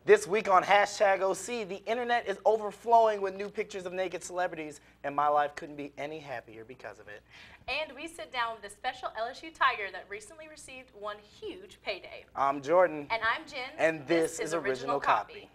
This week on #OC, the internet is overflowing with new pictures of naked celebrities, and my life couldn't be any happier because of it. And we sit down with a special LSU Tiger that recently received one huge payday. I'm Jordan. And I'm Jen. And this is Original Copy.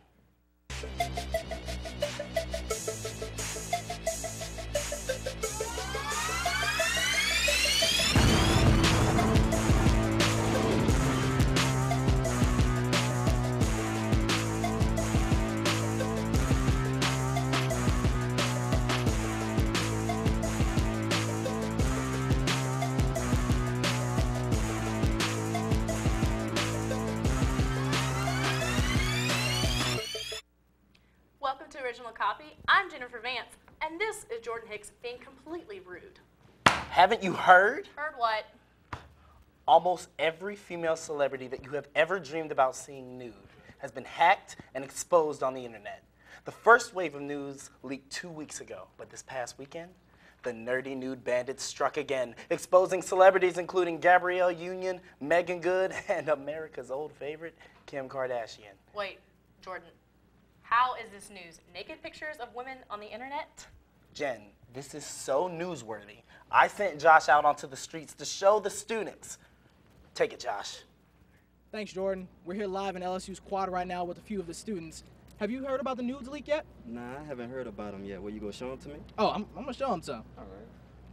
Welcome to Original Copy. I'm Jennifer Vance, and this is Jordan Hicks being completely rude. Haven't you heard? Heard what? Almost every female celebrity that you have ever dreamed about seeing nude has been hacked and exposed on the internet. The first wave of news leaked 2 weeks ago, but this past weekend, the nerdy nude bandits struck again, exposing celebrities including Gabrielle Union, Megan Good, and America's old favorite, Kim Kardashian. Wait, Jordan, how is this news? Naked pictures of women on the internet? Jen, this is so newsworthy. I sent Josh out onto the streets to show the students. Take it, Josh. Thanks, Jordan. We're here live in LSU's quad right now with a few of the students. Have you heard about the nudes leak yet? Nah, I haven't heard about them yet. Will you go show them to me? Oh, I'm gonna show them some. All right.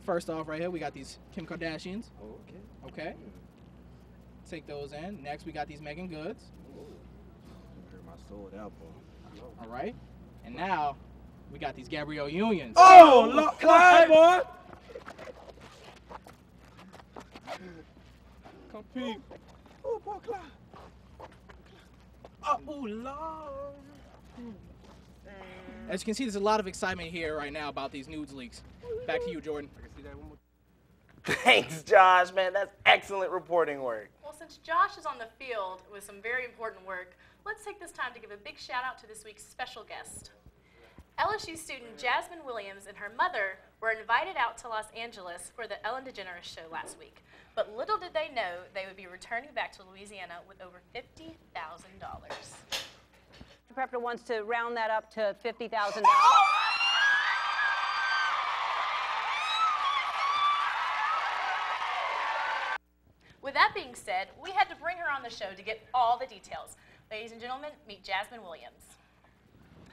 First off, right here, we got these Kim Kardashians. Oh, okay. Okay. Take those in. Next, we got these Megan Goods. Oh, you hurt my soul with that, boy. I know. All right. And now, we got these Gabrielle Unions. Oh, look, Clyde, boy! Come peek. Oh, boy, Clyde. Oh, Lord. As you can see, there's a lot of excitement here right now about these nudes leaks. Back to you, Jordan. I can see that one more. Thanks, Josh, man. That's excellent reporting work. Well, since Josh is on the field with some very important work, let's take this time to give a big shout out to this week's special guest. LSU student Jasmine Williams and her mother were invited out to Los Angeles for the Ellen DeGeneres show last week. But little did they know they would be returning back to Louisiana with over $50,000. Prepper wants to round that up to $50,000. With that being said, we had to bring her on the show to get all the details. Ladies and gentlemen, meet Jasmine Williams.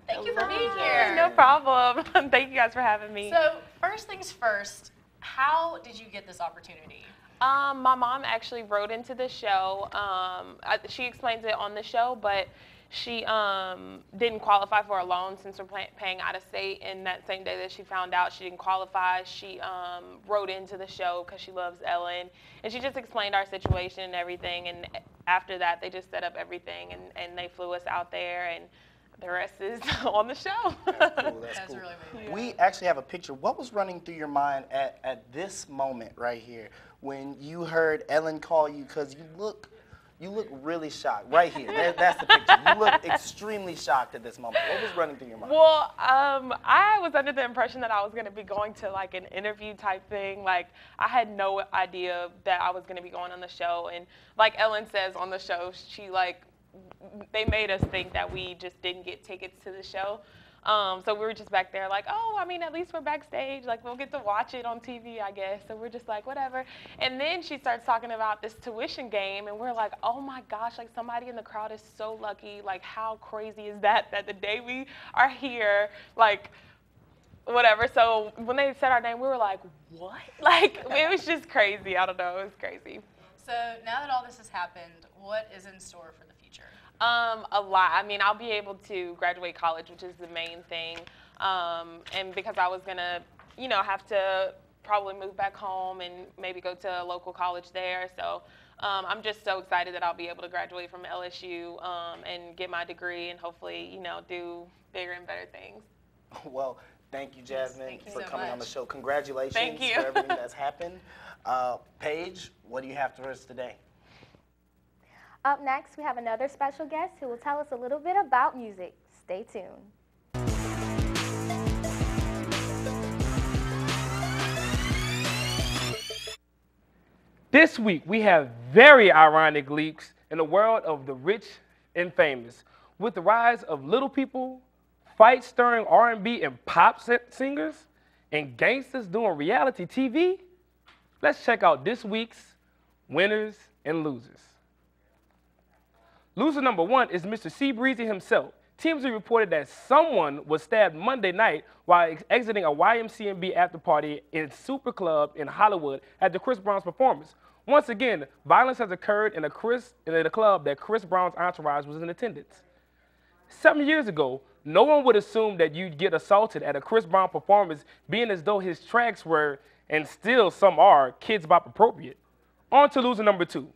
Thank you for being here. No problem. Thank you guys for having me. So, first things first, how did you get this opportunity? My mom actually wrote into the show. She explains it on the show, but she didn't qualify for a loan since we're paying out of state. And that same day that she found out she didn't qualify, she wrote into the show because she loves Ellen. And she just explained our situation and everything. And after that, they just set up everything and they flew us out there. And the rest is on the show. That's cool. That's really amazing. We actually have a picture. What was running through your mind at this moment right here when you heard Ellen call you? Because you look really shocked. Right here. That's the picture. You look extremely shocked at this moment. What was running through your mind? Well, I was under the impression that I was going to be going to like an interview type thing. Like, I had no idea that I was going to be going on the show. And like Ellen says on the show, they made us think that we just didn't get tickets to the show. So we were just back there like, oh, I mean, at least we're backstage. Like, we'll get to watch it on TV, I guess. So we're just like, whatever. And then she starts talking about this tuition game. And we're like, oh, my gosh, like, somebody in the crowd is so lucky. Like, how crazy is that the day we are here, like, whatever. So when they said our name, we were like, what? Like, it was just crazy. I don't know. It was crazy. So now that all this has happened, what is in store for the future? A lot. I mean, I'll be able to graduate college, which is the main thing. And because I was gonna, have to probably move back home and maybe go to a local college there. So I'm just so excited that I'll be able to graduate from LSU and get my degree and hopefully, do bigger and better things. Well, thank you, Jasmine, Thank you for so coming on the much. show. Congratulations Thank you. for everything that's happened. Paige, what do you have for us today? Up next, we have another special guest who will tell us a little bit about music. Stay tuned. This week, we have very ironic leaks in the world of the rich and famous. With the rise of little people, fight-stirring R&B and pop singers, and gangsters doing reality TV, let's check out this week's winners and losers. Loser number 1 is Mr. C. Breezy himself. TMZ reported that someone was stabbed Monday night while exiting a YMCMB after party in Super Club in Hollywood after Chris Brown's performance. Once again, violence has occurred in a club that Chris Brown's entourage was in attendance. 7 years ago, no one would assume that you'd get assaulted at a Chris Brown performance, being as though his tracks were, and still some are, Kids Bop appropriate. On to loser number 2,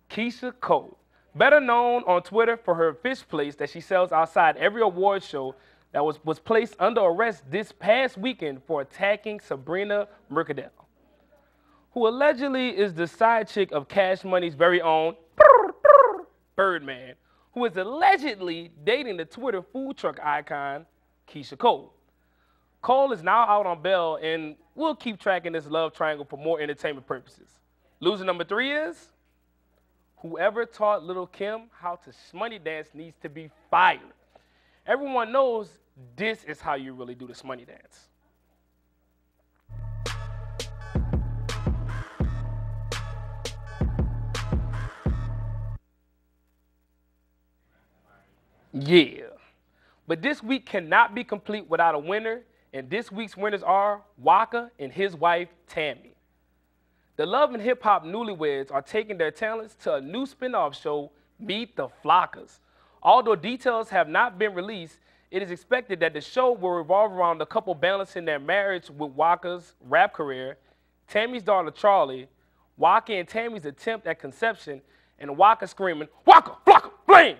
Keisha Cole. Better known on Twitter for her fish plates that she sells outside every award show, that was placed under arrest this past weekend for attacking Sabrina Mercadal, who allegedly is the side chick of Cash Money's very own Birdman, who is allegedly dating the Twitter food truck icon, Keisha Cole. Cole is now out on bail, and we'll keep tracking this love triangle for more entertainment purposes. Loser number 3 is whoever taught Lil' Kim how to shmoney dance needs to be fired. Everyone knows this is how you really do the shmoney dance. Yeah, but this week cannot be complete without a winner, and this week's winners are Waka and his wife, Tammy. The Love and Hip Hop newlyweds are taking their talents to a new spin-off show, Meet the Flockers. Although details have not been released, it is expected that the show will revolve around the couple balancing their marriage with Waka's rap career, Tammy's daughter Charlie, Waka and Tammy's attempt at conception, and Waka screaming, "Waka, Flocka, Flame!"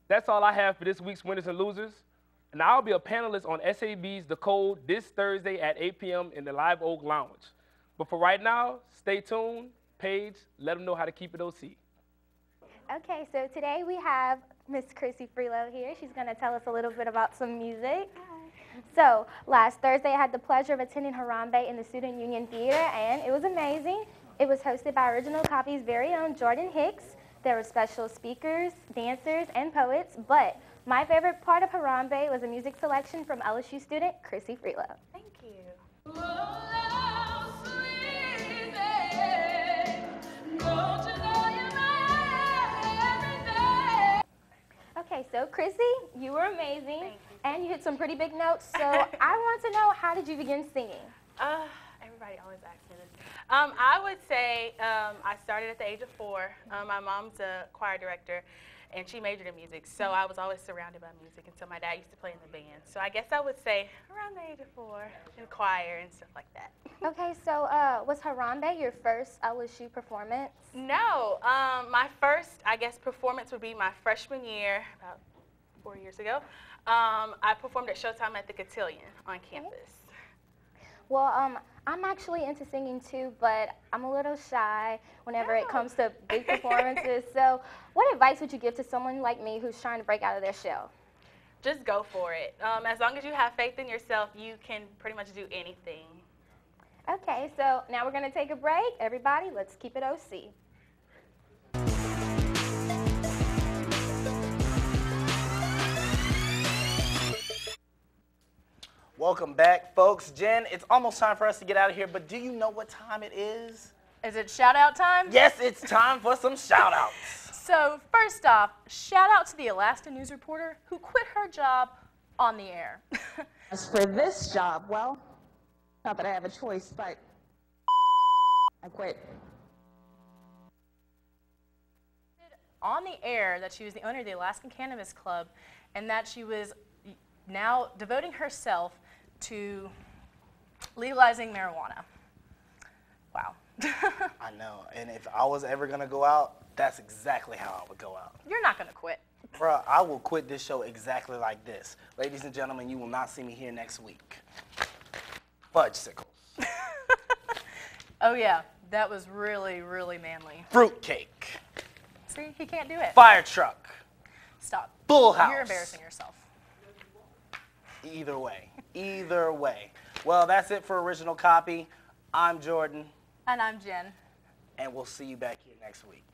That's all I have for this week's winners and losers. And I'll be a panelist on SAB's The Code this Thursday at 8 p.m. in the Live Oak Lounge. But for right now, stay tuned. Paige, let them know how to keep it OC. Okay, so today we have Miss Chrissy Freelo here. She's going to tell us a little bit about some music. So last Thursday, I had the pleasure of attending Harambe in the Student Union Theater, and it was amazing. It was hosted by Original Copy's very own Jordan Hicks. There were special speakers, dancers, and poets, but my favorite part of Harambe was a music selection from LSU student Chrissy Freelo. Thank you. Okay, so Chrissy, you were amazing, and you hit some pretty big notes, so I want to know, how did you begin singing? Everybody always asks me this. I would say I started at the age of 4. My mom's a choir director, and she majored in music, so I was always surrounded by music, and so my dad used to play in the band. So I guess I would say around the age of 4, in choir and stuff like that. Okay, so was Harambe your first LSU performance? No, my first, I guess, performance would be my freshman year, about 4 years ago. I performed at Shoutout at the Cotillion on campus. Well, I'm actually into singing too, but I'm a little shy whenever it comes to big performances. So what advice would you give to someone like me who's trying to break out of their shell? Just go for it. As long as you have faith in yourself, you can pretty much do anything. Okay, so now we're going to take a break. Everybody, let's keep it OC. Welcome back, folks. Jen, it's almost time for us to get out of here, but do you know what time it is? Is it shout out time? Yes, it's time for some shout outs. So first off, shout out to the Alaska news reporter who quit her job on the air. As for this job, well, not that I have a choice, but I quit. On the air that she was the owner of the Alaskan Cannabis Club and that she was now devoting herself to legalizing marijuana. Wow. I know, and if I was ever gonna go out, that's exactly how I would go out. You're not gonna quit. Bruh, I will quit this show exactly like this. Ladies and gentlemen, you will not see me here next week. Fudgesicles. Oh yeah, that was really, really manly. Fruitcake. See, he can't do it. Fire truck. Stop. Full house. You're embarrassing yourself. Either way. Either way. Well, that's it for Original Copy. I'm Jordan. And I'm Jen. And we'll see you back here next week.